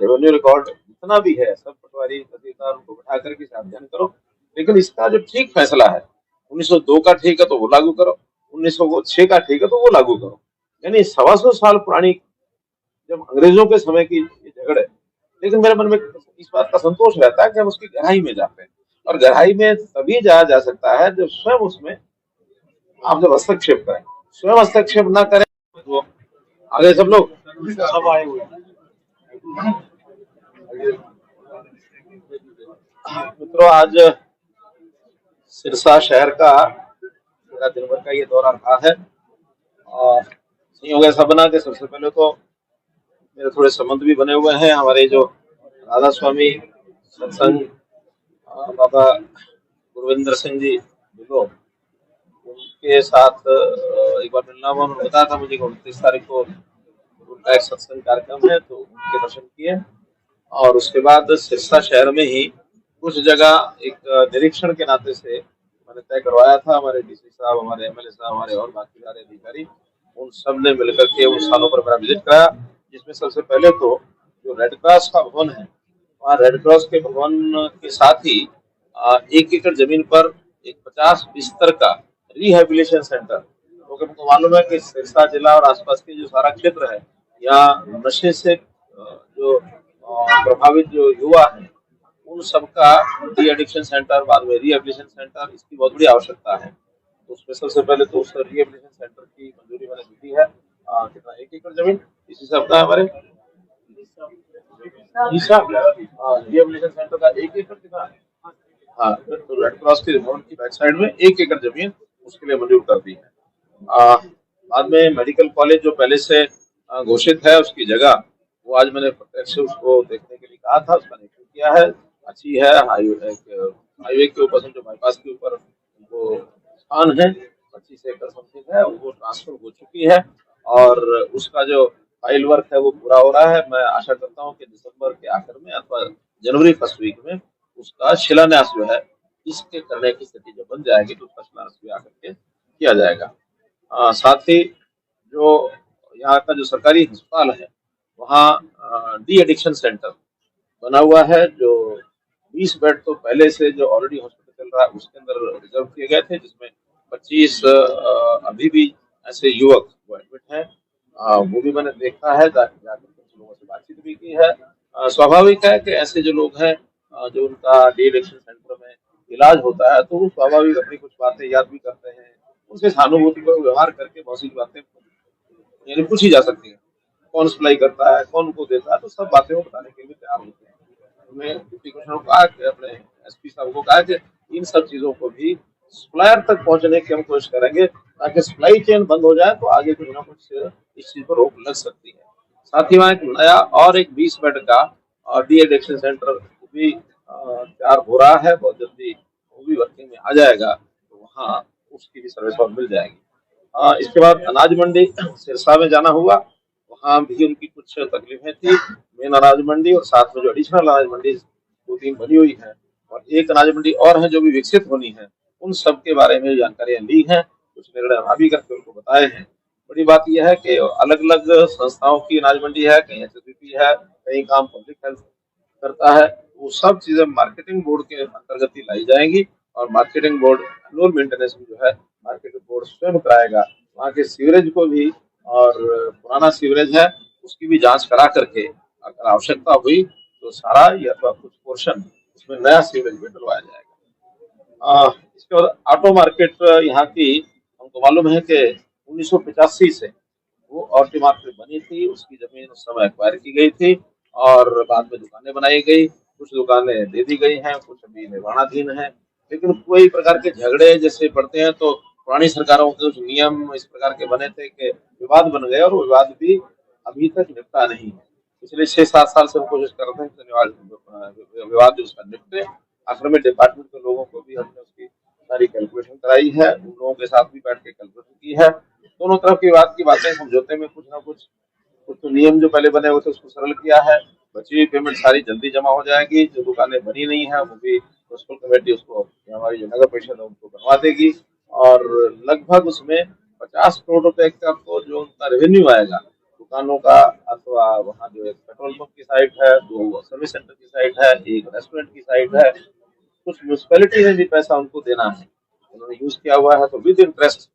Revenue record जितना भी है सब पटवारी तहसीलदार उनको बैठा करके सावधान करो। लेकिन इसका जो ठीक फैसला है, 1902 का ठीक है तो वो लागू करो, 1906 का ठीक है तो वो लागू करो। यानी 125 साल पुरानी जब अंग्रेजों के समय की ये झगड़े, लेकिन मेरे मन में इस बात का संतोष रहता है कि हम उसकी गहराई में जाते हैं। और गहराई में तभी जाया जा सकता है जब स्वयं उसमें आप जब हस्तक्षेप करें। स्वयं हस्तक्षेप ना करें तो आगे सब लोग सब आए हुए हैं। मित्रों, आज सिरसा शहर का मेरा दिन भर का ये दौरा रहा है। और संयोग ऐसा बना कि सबसे पहले तो मेरे थोड़े संबंध भी बने हुए हैं। हमारे जो राधा स्वामी सत्संग बाबा गुरविंदर सिंह जी बिलो, उनके साथ एक बार मिलना हुआ। उन्होंने बताया था मुझे कि 29 तारीख को उनका एक सत्संग कार्यक्रम है, तो उनके दर्शन किए। और उसके बाद सिरसा शहर में ही कुछ जगह एक निरीक्षण के नाते से मैंने तय करवाया था। हमारे डीसी साहब, हमारे एमएलए साहब, हमारे और बाकी सारे अधिकारी, उन सब ने मिलकर के उन स्थानों पर मेरा विजिट कराया। जिसमें सबसे पहले तो जो रेड क्रॉस का भवन है, वहाँ रेड क्रॉस के भवन के साथ ही 1 एकड़ जमीन पर एक 50 बिस्तर का रिहेबिलिटेशन सेंटर, क्योंकि हमको मालूम है कि सिरसा जिला और आसपास के जो सारा क्षेत्र है, यहाँ नशे से जो प्रभावित जो युवा है, उन सबका डी एडिक्शन सेंटर, बाद में रिहेबिलिटेशन सेंटर, इसकी बहुत बड़ी आवश्यकता है। तो उसमें सबसे पहले तो उस रिहेबिलिटेशन सेंटर की मंजूरी मैंने दी है। कितना 1 एकड़ जमीन इस हिसाब का हमारे हिसाब रिहेबिलिटेशन सेंटर का 1 एकड़ कितना है। हाँ, तो रेड क्रॉस के भवन की बैक साइड में 1 एकड़ जमीन उसके लिए मंजूर कर दी है। बाद में मेडिकल कॉलेज जो पहले से घोषित है उसकी जगह, वो आज मैंने प्रत्यक्ष उसको देखने के लिए कहा था, उसका निरीक्षण किया है। अच्छी है, हाईवे के ऊपर जो बाईपास के ऊपर वो स्थान है, 25 एकड़ समथिंग है, वो ट्रांसफर हो चुकी है। और उसका जो फाइल वर्क है वो पूरा हो रहा है। मैं आशा करता हूँ कि दिसंबर के आखिर में अथवा जनवरी फर्स्ट वीक में उसका शिलान्यास जो है इसके करने की स्थिति जब बन जाएगी तो उसका शिलान्यास भी आकर के किया जाएगा। साथ ही जो यहाँ का जो सरकारी अस्पताल है, वहाँ डी एडिक्शन सेंटर बना हुआ है। जो 20 बेड तो पहले से जो ऑलरेडी हॉस्पिटल चल रहा है उसके अंदर रिजर्व किए गए थे, जिसमें 25 अभी भी ऐसे युवक वो एडमिट हैं। वो भी मैंने देखा है, जाकर कुछ लोगों से बातचीत भी की है। स्वाभाविक है कि ऐसे जो लोग हैं जो उनका डी एडिक्शन सेंटर में इलाज होता है, तो वो स्वाभाविक अपनी कुछ बातें याद भी करते हैं। उनसे सहानुभूति पर व्यवहार करके बहुत सी बातें यानी पूछी जा सकती है। कौन सप्लाई करता है, कौन को देता है, तो सब बातें वो बताने के लिए तैयार होते हैं। हमने डिप्टी कमिश्नर को कहा कि अपने एसपी साहब को कहा कि इन सब चीजों को भी सप्लायर तक पहुंचने की हम कोशिश करेंगे, ताकि सप्लाई चेन बंद हो जाए तो आगे कुछ ना कुछ इस चीज पर रोक लग सकती है। साथ ही वहाँ एक नया और एक 20 बेड का डी एडिक्शन सेंटर भी तैयार हो रहा है, बहुत जल्दी वो भी वर्किंग में आ जाएगा, तो वहाँ उसकी भी सर्विस और मिल जाएगी। इसके बाद अनाज मंडी सिरसा में जाना हुआ, वहाँ भी उनकी कुछ तकलीफें थी। मेन अनाज मंडी और साथ में जो एडिशनल अनाज मंडी 2-3 बनी हुई है, और एक अनाज मंडी और है जो भी विकसित होनी है, उन सब के बारे में जानकारियां ली हैं, कुछ निर्णय भावी करके उनको बताए हैं। बड़ी बात यह है कि अलग अलग संस्थाओं की अनाज मंडी है, कहीं एचएसबीपी है, कहीं काम पब्लिक हेल्थ करता है, वो सब चीजें मार्केटिंग बोर्ड के अंतर्गत ही लाई जाएंगी। और मार्केटिंग बोर्ड एनुअल मेंटेनेंस जो है मार्केटिंग बोर्ड स्वयं कराएगा। वहाँ के सीवरेज को भी, और पुराना सीवरेज है उसकी भी जांच करा करके अगर आवश्यकता हुई तो सारा या तो कुछ पोर्शन उसमें नया सीवरेज भी डलवाया जाएगा। इसके बाद ऑटो मार्केट यहाँ की हमको मालूम है कि 1985 से वो ऑटो मार्केट बनी थी, उसकी जमीन उस समय एक्वायर की गई थी और बाद में दुकानें बनाई गई। कुछ दुकानें दे दी गई हैं, कुछ अभी निर्माणाधीन है। लेकिन कोई प्रकार के झगड़े जैसे पड़ते हैं तो पुरानी सरकारों के कुछ नियम इस प्रकार के बने थे कि विवाद बन गए, और वो विवाद भी अभी तक निपटा नहीं है। पिछले 6-7 साल से हम कोशिश कर रहे हैं कि विवाद उसका निपटे। आखिर में डिपार्टमेंट के लोगों को भी हमने उसकी सारी कैलकुलेशन कराई है, उन लोगों के साथ भी बैठ के कैलकुलेशन की है। दोनों तरफ की बात की बातें समझौते में कुछ ना कुछ तो नियम जो पहले बने हुए थे उसको सरल किया है। बची हुई पेमेंट सारी जल्दी जमा हो जाएगी। जो दुकानें बनी नहीं है वो भी म्यूनसिपल कमेटी उसको, हमारी जो नगर परिषद है उनको बनवा देगी। और लगभग उसमें 50 करोड़ रुपए का तो जो उनका रेवेन्यू आएगा, दुकानों का, अथवा वहाँ जो एक पेट्रोल पंप की साइट है, 2 सर्विस सेंटर की साइट है, 1 रेस्टोरेंट की साइट है। कुछ म्यूनिसिपैलिटी में भी पैसा उनको देना है, उन्होंने यूज किया हुआ है, तो विद इंटरेस्ट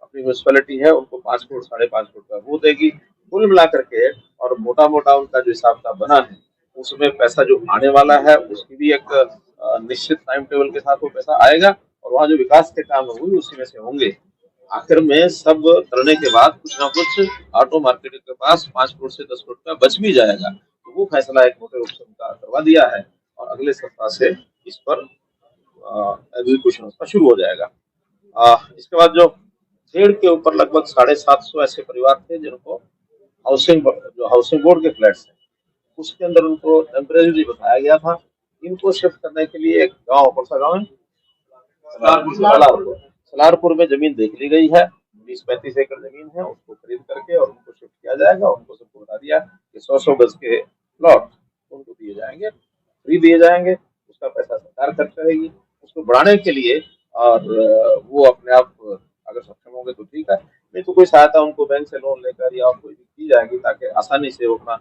अपनी म्यूनिसिपैलिटी है उनको 5 करोड़ 5.5 करोड़ का वो देगी। कुल मिला करके और मोटा मोटा उनका जो हिसाब किताब बना है, उसमें पैसा जो आने वाला है उसकी भी एक निश्चित टाइम टेबल के साथ वो पैसा आएगा, और वहाँ जो विकास के काम है वो भी उसी में से होंगे। आखिर में सब करने के बाद कुछ ना कुछ ऑटो मार्केट के पास 5 करोड़ से 10 करोड़ का बच भी जाएगा। तो वो फैसला एक मोटे रूप से उनका करवा दिया है, और अगले सप्ताह से इस पर एग्जीक्यूशन उसका शुरू हो जाएगा। इसके बाद जो खेड़ के ऊपर लगभग 750 ऐसे परिवार थे जिनको हाउसिंग बोर्ड के फ्लैट्स हैं, उसके अंदर उनको टेम्परेरी बताया गया था। इनको शिफ्ट करने के लिए एक गांव, कौन सा गांव है, सलारपुर, सलारपुर में जमीन देख ली गई है। 20-35 एकड़ जमीन है, उसको खरीद करके और उनको शिफ्ट किया जाएगा। उनको सबको बता दिया कि 100 गज के प्लॉट उनको दिए जाएंगे, फ्री दिए जाएंगे, उसका पैसा सरकार खर्च करेगी। उसको बढ़ाने के लिए और वो अपने आप अगर सक्षम होंगे तो ठीक है, नहीं तो कोई सहायता उनको बैंक से लोन लेकर या कोई भी दी जाएगी, ताकि आसानी से वो अपना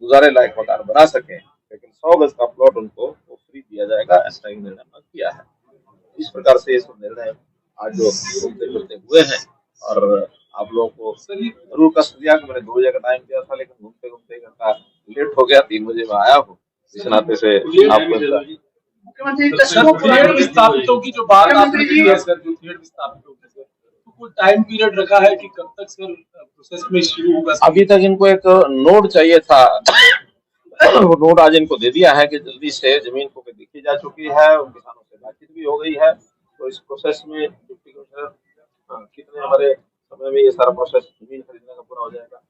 गुजारे लायक मकान बना सके। लेकिन 100 गज का प्लॉट उनको वो फ्री दिया जाएगा, ऐसा ही निर्णय किया है। इस प्रकार से ये सब निर्णय आज जो घूमते फिरते हुए हैं, और आप लोगों को जरूर कष्ट दिया कि मैंने 2 बजे का टाइम दिया था, लेकिन घूमते घूमते 1 घंटा लेट हो गया, 3 बजे में आया हूँ। इस नाते से आपको मुख्यमंत्री विस्थापितों की जो बात आपने की है सर, जो थेट विस्थापितों की सर, तो कोई टाइम पीरियड रखा है कि कब तक सर प्रोसेस में शुरू होगा? अभी तक इनको एक नोट चाहिए था, वो नोट आज इनको दे दिया है कि जल्दी से जमीन को देखी जा चुकी है, और किसानों से बातचीत भी हो गई है। तो इस प्रोसेस में डिप्टी कमिश्नर कितने हमारे समय में ये सारा प्रोसेस जमीन खरीदने का पूरा हो जाएगा,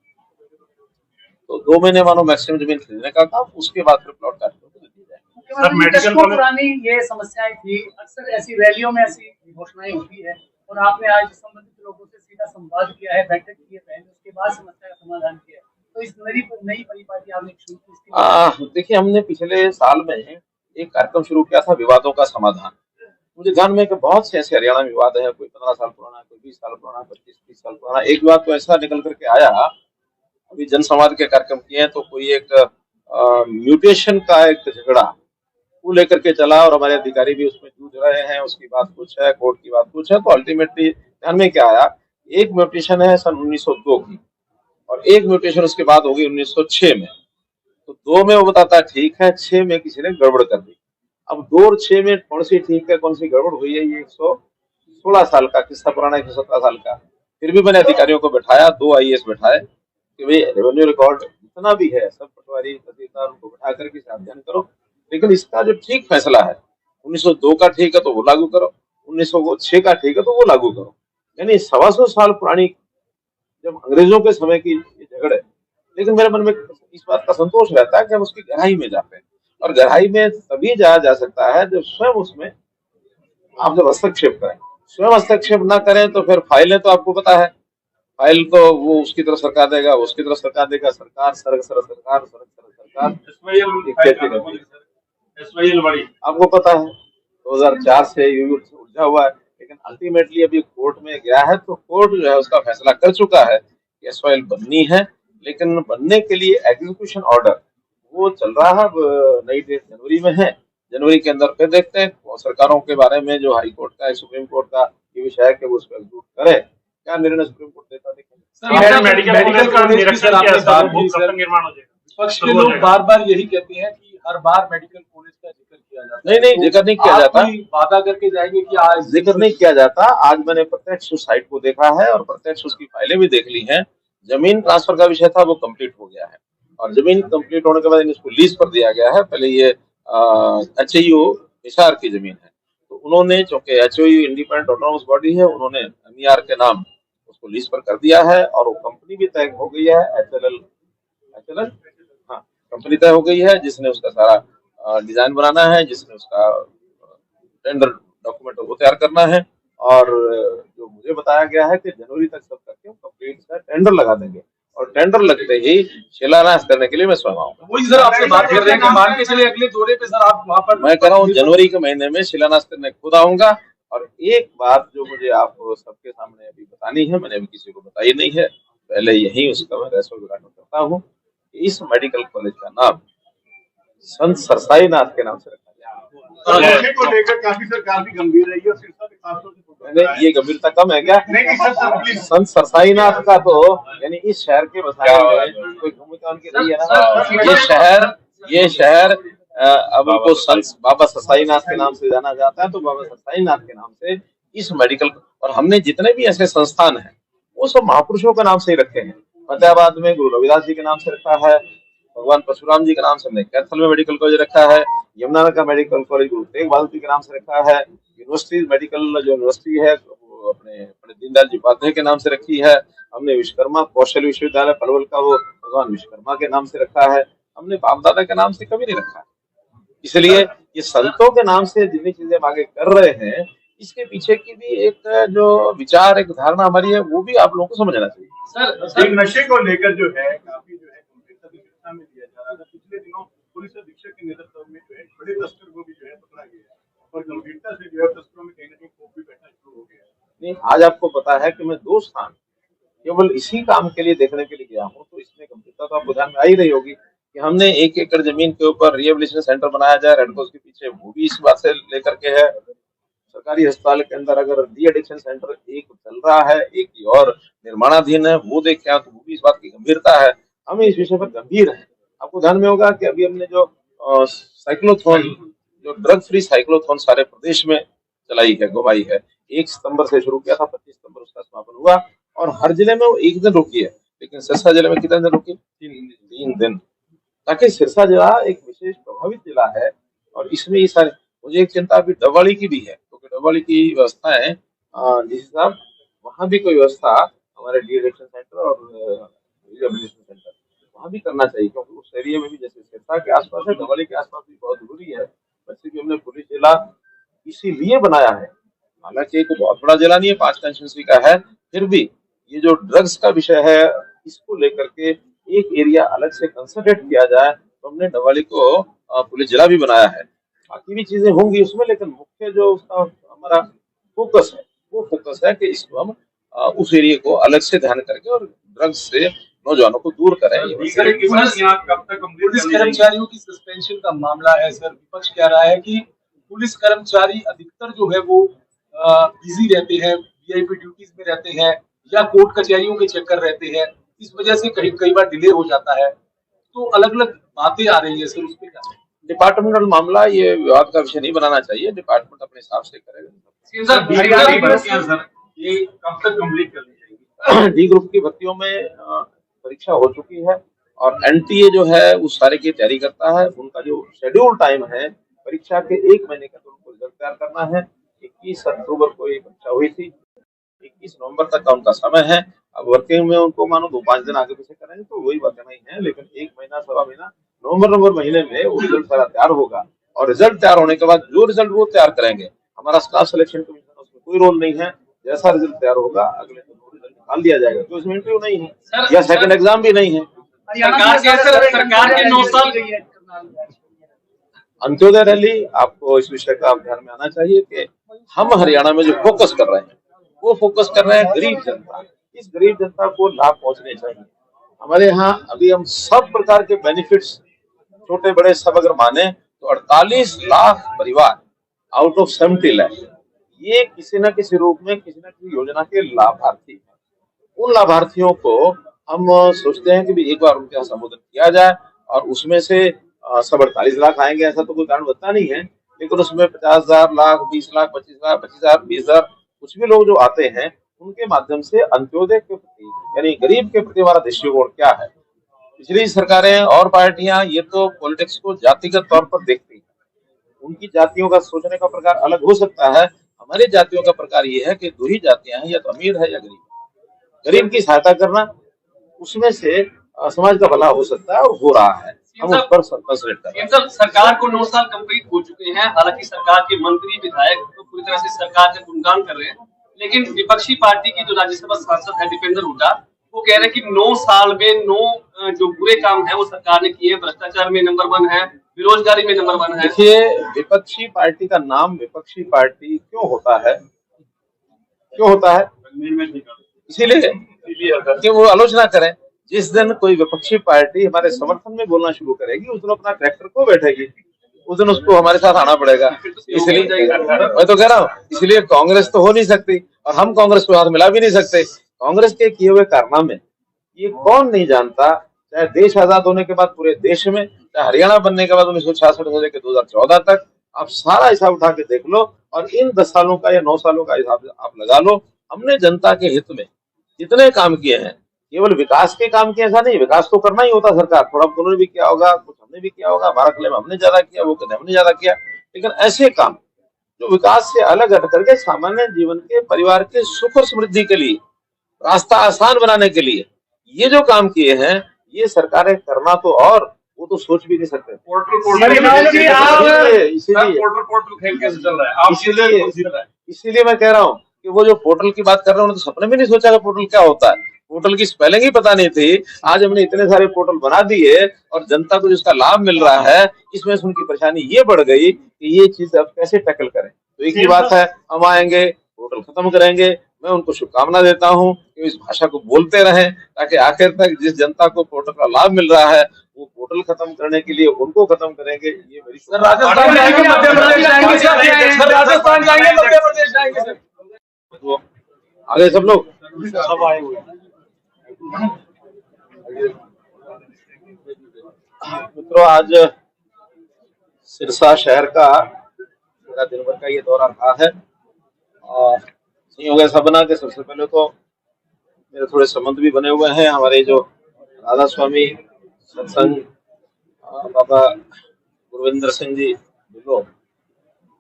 तो 2 महीने मानो मैक्सिमम जमीन खरीदने का काम, उसके बाद फिर प्लॉट काट के दे दिया जाएगा। मेडिकल पुरानी ये समस्याएं थी, अक्सर ऐसी रैलियों में ऐसी घोषणाएं होती है, और आपने आज संबंधित लोगों से सीधा संवाद किया है, बैठक की है, पहले उसके बाद समस्या का समाधान किया है। तो इस नई परिपाटी आपने शुरू की? देखिए, हमने पिछले साल में एक कार्यक्रम शुरू किया था, विवादों का समाधान। मुझे ध्यान में कि बहुत से ऐसे हरियाणा में विवाद है, कोई 15 साल पुराना, कोई 20 साल पुराना, 25-30 साल पुराना। एक विवाद तो ऐसा निकल करके आया, अभी जनसंवाद के कार्यक्रम किए हैं, तो कोई एक म्यूटेशन का एक झगड़ा वो लेकर के चला, और हमारे अधिकारी भी उसमें जूझ रहे हैं। उसकी बात कुछ है, कोर्ट की बात कुछ है, तो अल्टीमेटली ध्यान में क्या आया, एक म्यूटेशन है सन 1902 की, और एक म्यूटेशन उसके बाद होगी 1906 में। तो 2 में वो बताता है ठीक है, 6 में किसी ने गड़बड़ कर दी। अब 2 और 6 में कौन सी ठीक है, कौन सी गड़बड़ हुई है, ये 116 साल का किस्सा पुराना, 117 साल का। फिर भी मैंने अधिकारियों को बैठाया, 2 IAS बैठाए कि भाई रेवेन्यू रिकॉर्ड जितना भी है सब पटवारी तहसीलदार उनको बैठा करके अध्ययन करो, लेकिन इसका जो ठीक फैसला है 1902 का ठीक है तो वो लागू करो, 1906 का ठीक है तो वो लागू करो। यानी 125 साल पुरानी जब अंग्रेजों के समय की झगड़े, लेकिन मेरे मन में इस बात का संतोष रहता है कि हम उसकी गहराई में जाते हैं, और गहराई में तभी जाया जा सकता है जब स्वयं उसमें आप जब हस्तक्षेप करें। स्वयं हस्तक्षेप ना करें तो फिर फाइलें तो आपको पता है, फाइल तो वो उसकी तरफ सरकार देगा, उसकी तरफ सरकार देगा, सरकार आपको पता है 2004 से उलझा हुआ है। लेकिन अल्टीमेटली अभी कोर्ट में गया है, तो कोर्ट जो है उसका फैसला कर चुका है कि एसवाइएल बननी है, लेकिन बनने के लिए एग्जीक्यूशन ऑर्डर वो चल रहा है। नई डेट जनवरी में है, जनवरी के अंदर फिर देखते हैं सरकारों के बारे में जो हाई कोर्ट का, सुप्रीम कोर्ट का ये विषय है कि वो उसको एग्जीक्यूट करे, क्या निर्णय सुप्रीम कोर्ट देता देखेंगे। मेडिकल कॉलेज विपक्ष के लोग बार बार यही कहते हैं कि हर बार मेडिकल कॉलेज का जिक्र किया जाता है। नहीं, जिक्र नहीं किया जाता, वादा करके जाएंगे कि आज जिक्र नहीं किया जाता। आज मैंने प्रत्यक्ष साइट को देखा है और प्रत्यक्ष उसकी फाइलें भी देख ली हैं। जमीन ट्रांसफर का विषय था, वो कंप्लीट हो गया है, और जमीन कंप्लीट होने के बाद इसको लीज पर दिया गया है। पहले ये HAU हिसार की जमीन है, तो उन्होंने, चूंकि HAU इंडिपेंडेंट ऑटोनोमस बॉडी है, उन्होंने MER के नाम उसको लीज पर कर दिया है, और वो कंपनी भी तय हो गई है, HLL हाँ, कंपनी तय हो गई है, जिसने उसका सारा डिजाइन बनाना है, जिसने उसका टेंडर डॉक्यूमेंट वो तैयार करना है। और जो मुझे बताया गया है कि जनवरी तक सब करके कंप्लीट का टेंडर लगा देंगे, और टेंडर लगते ही शिलान्यास करने के लिए मैं स्वयं आऊंगा। वही सर आपसे बात कर रहे हैं कि मान के चले अगले दौरे पे सर आप वहाँ पर, मैं कह रहा हूँ जनवरी के महीने में शिलान्यास करने खुद आऊंगा। और एक बात जो मुझे आप सबके सामने अभी बतानी है, मैंने अभी किसी को बताई नहीं है, पहले यही उसका मैं रसो उद्घाटन करता हूँ। इस मेडिकल कॉलेज का नाम संत सरसाई नाथ के नाम से रखा गया। नशे को लेकर काफी सरकार भी गंभीर रही है और सिरसा में खासतौर से मैंने ये गंभीरता कम है क्या? नहीं सर प्लीज संत सरसाई नाथ का तो यानी इस शहर के बसाने में कोई भूमिका उनकी रही है ना। ये शहर अब उनको संत बाबा सरसाई नाथ के नाम से जाना जाता है, तो बाबा सरसाई नाथ के नाम से इस मेडिकल, और हमने जितने भी ऐसे संस्थान हैं वो सब महापुरुषों के नाम से ही रखे हैं। फतेहाबाद में गुरु रविदास जी के नाम से रखा है, भगवान परशुराम जी के नाम से हमने कैथल में मेडिकल कॉलेज रखा है, यमुनानगर का मेडिकल कॉलेज गुरु तेग बहादुर जी के नाम से रखा है, यूनिवर्सिटी मेडिकल जो यूनिवर्सिटी है वो अपने पंडित दीनदयाल जी उपाध्याय के नाम से रखी है, हमने विश्वकर्मा कौशल विश्वविद्यालय पलवल का वो भगवान विश्वकर्मा के नाम से रखा है, हमने बाप दादा के नाम से कभी नहीं रखा है। इसलिए ये संतों के नाम से जितनी चीजें आगे कर रहे हैं, इसके पीछे की भी एक जो विचार, एक धारणा हमारी है, वो भी आप लोगों को समझना चाहिए। सर नशे को लेकर जो है काफी जो है गंभीरता भी शिक्षा में लिया जा रहा है। पिछले दिनों पुलिस अधीक्षक के नेतृत्व में जो है बड़े तस्कर को भी जो है पकड़ा गया है और गंभीरता से जो है तस्करों में कहीं ना कहीं खौफ भी बैठना शुरू हो गया है। नहीं, आज आपको पता है कि मैं 2 स्थान केवल इसी काम के लिए देखने के लिए गया हूँ, तो इसमें गंभीरता तो आपको ध्यान में आ ही रही होगी कि हमने 1 एकड़ जमीन के ऊपर रिहेबिलिटेशन सेंटर बनाया जाए रेड क्रॉस के पीछे, वो भी इस बात से लेकर के है। सरकारी अस्पताल के अंदर अगर डी एडिक्शन सेंटर एक चल रहा है, एक और निर्माणाधीन है, वो देखे तो वो भी इस बात की गंभीरता है। हम इस विषय पर गंभीर हैं। आपको ध्यान में होगा कि अभी हमने जो साइक्लोथॉन, जो ड्रग फ्री साइक्लोथॉन सारे प्रदेश में चलाई है, घुमाई है, 1 सितंबर से शुरू किया था, 25 सितंबर उसका समापन हुआ, और हर जिले में वो 1 दिन रुकी है, लेकिन सिरसा जिले में कितने दिन रुकी? 3 दिन। ताकि सिरसा जिला एक विशेष प्रभावित जिला है, और इसमें ये सारे, मुझे एक चिंता अभी डबवाली की भी है, क्योंकि डबवाली की व्यवस्थाएं जिस हिसाब वहाँ भी कोई व्यवस्था हमारे डी एडिक्शन सेंटर और रिहेबिलिटेशन सेंटर वहाँ भी करना चाहिए, क्योंकि उस एरिया में भी जैसे सिरसा के आसपास है, डबवाली के आसपास भी बहुत जरूरी है। वैसे भी हमने पुलिस जिला इसीलिए बनाया है, हालांकि एक बहुत बड़ा जिला नहीं है, 5 कंस्टिट्यूंसी का है, फिर भी ये जो ड्रग्स का विषय है इसको लेकर के एक एरिया अलग से कंसंट्रेट किया जाए, तो हमने डबवाली को पुलिस जिला भी बनाया है। बाकी भी चीजें होंगी उसमें, लेकिन मुख्य जो उसका हमारा फोकस है, वो फोकस है कि इसको हम उस एरिया को अलग से ध्यान करके और ड्रग्स से नौजवानों को दूर करें। पुलिस कर्मचारियों की सस्पेंशन का मामला है सर, विपक्ष कह रहा है कि पुलिस कर्मचारी अधिकतर जो है वो बिजी रहते हैं, वीआईपी ड्यूटीज में रहते हैं या कोर्ट कचहरियों के चक्कर रहते हैं, इस वजह से कई बार डिले हो जाता है, तो अलग अलग बातें आ रही है सर, उस पर क्या? डिपार्टमेंटल मामला, ये विवाद का विषय नहीं बनाना चाहिए, डिपार्टमेंट अपने हिसाब से करेगा। ये कब तक कंप्लीट करनी चाहिए? डी ग्रुप की भर्तियों में परीक्षा हो चुकी है, और एनटीए जो है उस सारे की तैयारी करता है। उनका जो शेड्यूल टाइम है परीक्षा के 1 महीने का, तो उनको रिजल्ट तैयार करना है। 21 अक्टूबर को ये परीक्षा हुई थी, 21 नवंबर तक का उनका समय है। अब वर्किंग में उनको मानो 2-5 दिन आगे पीछे करेंगे तो वही बात नहीं है, लेकिन 1 महीना 1.25 महीना नवंबर महीने में वो रिजल्ट सारा तैयार होगा, और रिजल्ट तैयार होने के बाद जो रिजल्ट वो तैयार करेंगे, हमारा स्टाफ सिलेक्शन कमीशन उसमें कोई रोल नहीं है। जैसा रिजल्ट तैयार होगा अगले दिन रिजल्ट निकाल दिया जाएगा, तो इसमें इंटरव्यू नहीं है या सेकंड एग्जाम भी नहीं है। सरकार के 9 साल गई है अंत्योदय रैली, आपको इस विषय का ध्यान में आना चाहिए कि हम हरियाणा में जो फोकस कर रहे हैं वो फोकस कर रहे हैं गरीब जनता। इस गरीब जनता को लाभ पहुंचने चाहिए। हमारे यहाँ अभी हम सब प्रकार के बेनिफिट्स, छोटे बड़े सब अगर माने तो 48 लाख परिवार आउट ऑफ 70 लाख, ये किसी न किसी रूप में किसी न किसी योजना के लाभार्थी हैं। उन लाभार्थियों को हम सोचते हैं कि भी एक बार उनके यहाँ संबोधन किया जाए, और उसमें से सब 48 लाख आएंगे ऐसा तो कोई कारण बनता नहीं है, लेकिन उसमें 50,000 लाख, 20 लाख, 25,000, 25,000, 20,000 कुछ भी लोग जो आते हैं उनके माध्यम से अंत्योदय के प्रति यानी गरीब के प्रति हमारा दृष्टिकोण क्या है। पिछली सरकारें और पार्टियां ये तो पॉलिटिक्स को जातिगत तौर पर देखती हैं, उनकी जातियों का सोचने का प्रकार अलग हो सकता है। हमारी जातियों का प्रकार ये है कि 2 ही जातियां हैं, या तो अमीर है या गरीब। गरीब की सहायता करना, उसमें से समाज का भला हो सकता है और हो रहा है, हम उस पर कंसंट्रेट कर रहे हैं। सरकार को 9 साल कंप्लीट हो चुके हैं, हालांकि सरकार के मंत्री विधायक तो पूरी तरह से सरकार का गुणगान कर रहे हैं, लेकिन विपक्षी पार्टी की जो राज्यसभा सांसद है दीपेंद्र हुड्डा, वो कह रहे हैं कि 9 साल में 9 जो बुरे काम है वो सरकार ने किए हैं। भ्रष्टाचार में नंबर 1 है, बेरोजगारी में नंबर 1 है। देखिए, विपक्षी पार्टी का नाम विपक्षी पार्टी क्यों होता है? क्यों होता है? इसीलिए कि वो आलोचना करें। जिस दिन कोई विपक्षी पार्टी हमारे समर्थन में बोलना शुरू करेगी उस दिन अपना ट्रैक्टर को बैठेगी, उस दिन उसको हमारे साथ आना पड़ेगा। इसलिए मैं तो कह रहा हूँ, इसलिए कांग्रेस तो हो नहीं सकती और हम कांग्रेस को हाथ मिला भी नहीं सकते। कांग्रेस के किए हुए कारनामे ये कौन नहीं जानता, चाहे देश आजाद होने के बाद पूरे देश में, चाहे हरियाणा बनने के बाद 1966 से लेकर 2014 तक, आप सारा हिसाब उठा के देख लो और इन 10 सालों का या 9 सालों का हिसाब आप लगा लो। हमने जनता के हित में जितने काम किए हैं, केवल विकास के काम किए ऐसा नहीं, विकास तो करना ही होता सरकार, थोड़ा उन्होंने भी किया होगा, कुछ हमने भी किया होगा, हमारा क्लेम हमने ज्यादा किया, वो कहते हमने ज्यादा किया, लेकिन ऐसे काम जो विकास से अलग हट करके सामान्य जीवन के परिवार के सुख और समृद्धि के लिए, रास्ता आसान बनाने के लिए ये जो काम किए हैं, ये सरकारें करना तो और वो तो सोच भी नहीं सकते। इसीलिए मैं कह रहा हूँ कि वो जो पोर्टल की बात कर रहे हैं, उन्होंने तो सपने में नहीं सोचा कि पोर्टल क्या होता है, पोर्टल की स्पेलिंग ही पता नहीं थी। आज हमने इतने सारे पोर्टल बना दिए और जनता को जिसका लाभ मिल रहा है, इसमें से उनकी परेशानी ये बढ़ गई कि ये चीज अब कैसे टैकल करें। तो एक ही बात है, हम आएंगे, पोर्टल खत्म करेंगे। मैं उनको शुभकामना देता हूं कि इस भाषा को बोलते रहें, ताकि आखिर तक जिस जनता को पोर्टल का लाभ मिल रहा है वो पोर्टल खत्म करने के लिए उनको खत्म करेंगे। ये मेरी राजस्थान जाएंगे, मध्य प्रदेश जाएंगे, राजस्थान जाएंगे, मध्य प्रदेश जाएंगे, तो आगे सब लोग सब आए हुए हैं। मित्रों, आज सिरसा शहर का मेरा दिन भर का ये दौरा रहा है और संयोग ऐसा बना कि सबसे पहले तो मेरे थोड़े संबंध भी बने हुए हैं। हमारे जो राधा स्वामी सत्संग बाबा गुरविंदर सिंह जी ढिल्लो,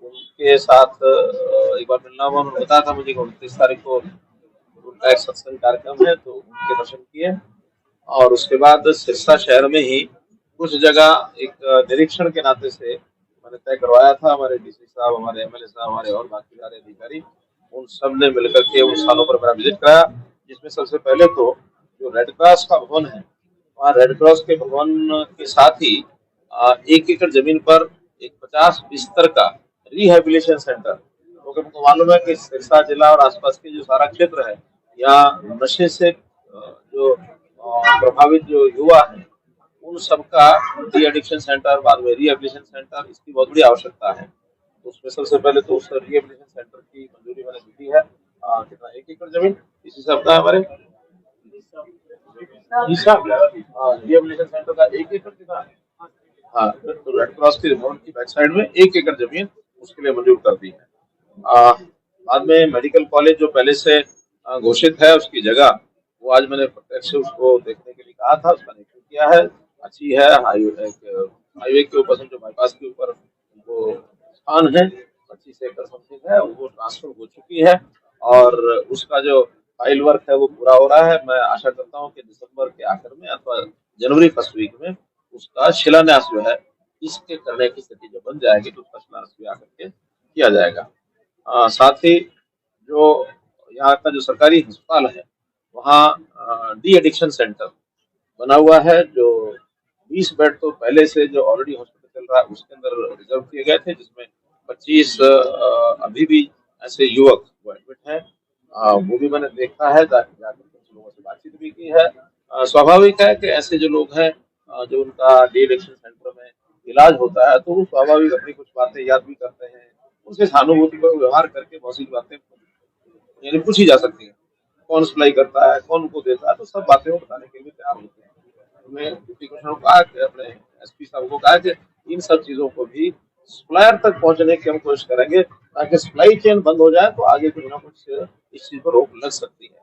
उनके साथ एक बार मिलना हुआ। उन्होंने बताया था मुझे कि 29 तारीख को उनका एक सत्संग कार्यक्रम है, तो उनके दर्शन किए और उसके बाद सिरसा शहर में ही कुछ जगह एक निरीक्षण के नाते से मैंने तय करवाया था। हमारे डीसी साहब, हमारे एमएलए साहब, हमारे और बाकी सारे अधिकारी, उन सब ने मिलकर के उन स्थानों पर मेरा विजिट कराया, जिसमें सबसे पहले तो जो रेड क्रॉस का भवन है, वहाँ रेड क्रॉस के भवन के साथ ही 1 एकड़ जमीन पर एक 50 बिस्तर का रिहेबिलिटेशन सेंटर, क्योंकि हमको मालूम है कि सिरसा जिला और आसपास के जो सारा क्षेत्र है, यहाँ नशे से जो प्रभावित जो युवा है, उन सबका डी एडिक्शन सेंटर, बाद में रिहेबिलिटेशन सेंटर, इसकी बहुत बड़ी आवश्यकता है। तो उसमें सबसे पहले तो उस रिहेबिलिटेशन सेंटर की मंजूरी मैंने दी है। कितना 1 एकड़ जमीन इसी सब का हमारे रिहेबिलिटेशन सेंटर का 1 एकड़ कितना, हाँ, तो रेड क्रॉस के भवन की बैक साइड में 1 एकड़ जमीन उसके लिए मंजूर कर दी है। बाद में मेडिकल कॉलेज जो पहले से घोषित है, उसकी जगह वो आज मैंने प्रत्यक्ष उसको देखने के लिए कहा था, उसका निरीक्षण किया है, अच्छी है। हाईवे के ऊपर जो बाईपास के ऊपर वो स्थान है, 25 एकड़ समथिंग है, वो ट्रांसफर हो चुकी है और उसका जो फाइल वर्क है वो पूरा हो रहा है। मैं आशा करता हूँ कि दिसंबर के आखिर में अथवा जनवरी फर्स्ट वीक में उसका शिलान्यास जो है इसके करने की स्थिति जब बन जाएगी तो उसका शिलान्यास भी आकर के किया जाएगा। साथ ही जो यहाँ का जो सरकारी अस्पताल है, वहाँ डी एडिक्शन सेंटर बना हुआ है, जो 20 बेड तो पहले से जो ऑलरेडी हॉस्पिटल चल रहा है उसके अंदर रिजर्व किए गए थे, जिसमें 25 अभी भी ऐसे युवक वो एडमिट हैं। वो भी मैंने देखा है, जाकर लोगों से बातचीत भी की है। स्वाभाविक है कि ऐसे जो लोग हैं जो उनका डी एडिक्शन सेंटर में इलाज होता है, तो वो स्वाभाविक अपनी कुछ बातें याद भी करते हैं, उनसे सहानुभूति पर व्यवहार करके बहुत सी बातें यानी पूछी जा सकती है, कौन सप्लाई करता है, कौन उनको देता है, तो सब बातें वो बताने के लिए तैयार होते हैं। मैं डिप्टी कमिश्नर को कहा कि अपने एसपी साहब को कहा कि इन सब चीजों को भी सप्लायर तक पहुंचने की हम कोशिश करेंगे, ताकि सप्लाई चेन बंद हो जाए तो आगे कुछ ना कुछ इस चीज पर रोक लग सकती है।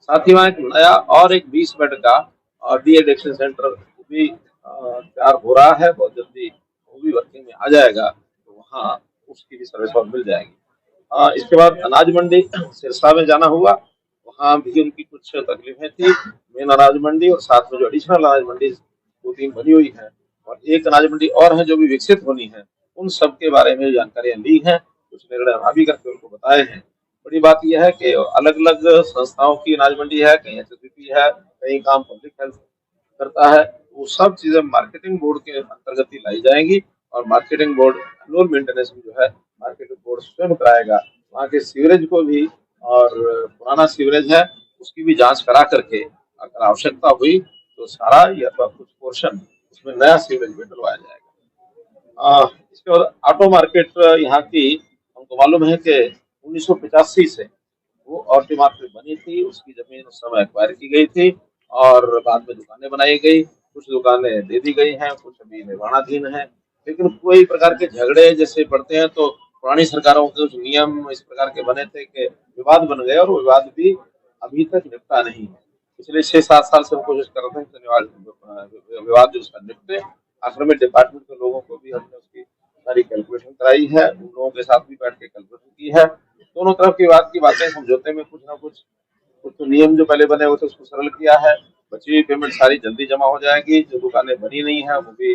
साथ ही वहाँ एक नया और एक 20 बेड का डी एडिक्शन सेंटर भी तैयार हो रहा है, बहुत जल्दी वो भी वर्किंग में आ जाएगा, तो वहाँ उसकी भी सर्विस और मिल जाएगी। इसके बाद अनाज मंडी सिरसा में जाना हुआ, वहाँ भी उनकी कुछ तकलीफें थी, मेन अनाज मंडी और साथ में जो एडिशनल अनाज मंडी 2-3 बनी हुई है और एक अनाज मंडी और है जो भी विकसित होनी है, उन सब के बारे में जानकारियां ली हैं, कुछ निर्णय भावी करके उनको बताए हैं। बड़ी बात यह है कि अलग अलग संस्थाओं की अनाज मंडी है, कहीं एचएसबीपी है, कहीं काम पब्लिक हेल्थ करता है, वो सब चीजें मार्केटिंग बोर्ड के अंतर्गत ही लाई जाएंगी और मार्केटिंग बोर्ड एनुअल मेंटेनेंस जो है मार्केटिंग बोर्ड स्वयं कराएगा। वहाँ के सीवरेज को भी, और पुराना सीवरेज है उसकी भी जांच करा करके अगर आवश्यकता हुई तो सारा या तो कुछ पोर्शन उसमें नया सीवेज भी डलवाया जाएगा। इसके बाद ऑटो मार्केट यहाँ की हमको मालूम है कि 1985 से वो ऑटो मार्केट बनी थी, उसकी जमीन उस समय एक्वायर की गई थी और बाद में दुकानें बनाई गई, कुछ दुकानें दे दी गई हैं, कुछ अभी निर्माणाधीन है। लेकिन कोई प्रकार के झगड़े जैसे पड़ते हैं तो पुरानी सरकारों के कुछ नियम इस प्रकार के बने थे कि विवाद बन गए और वो विवाद भी अभी तक निपटा नहीं है। पिछले 6-7 साल से हम कोशिश कर रहे हैं कि विवाद जो उसका निपटे। आखिर में डिपार्टमेंट के लोगों को भी हमने उसकी सारी कैलकुलेशन कराई है, उन लोगों के साथ भी बैठ के कैलकुलेशन की है। दोनों तरफ की बात की बातें समझौते में कुछ ना कुछ तो नियम जो पहले बने हुए थे उसको सरल किया है। बची हुई पेमेंट सारी जल्दी जमा हो जाएगी, जो दुकानें बनी नहीं है वो भी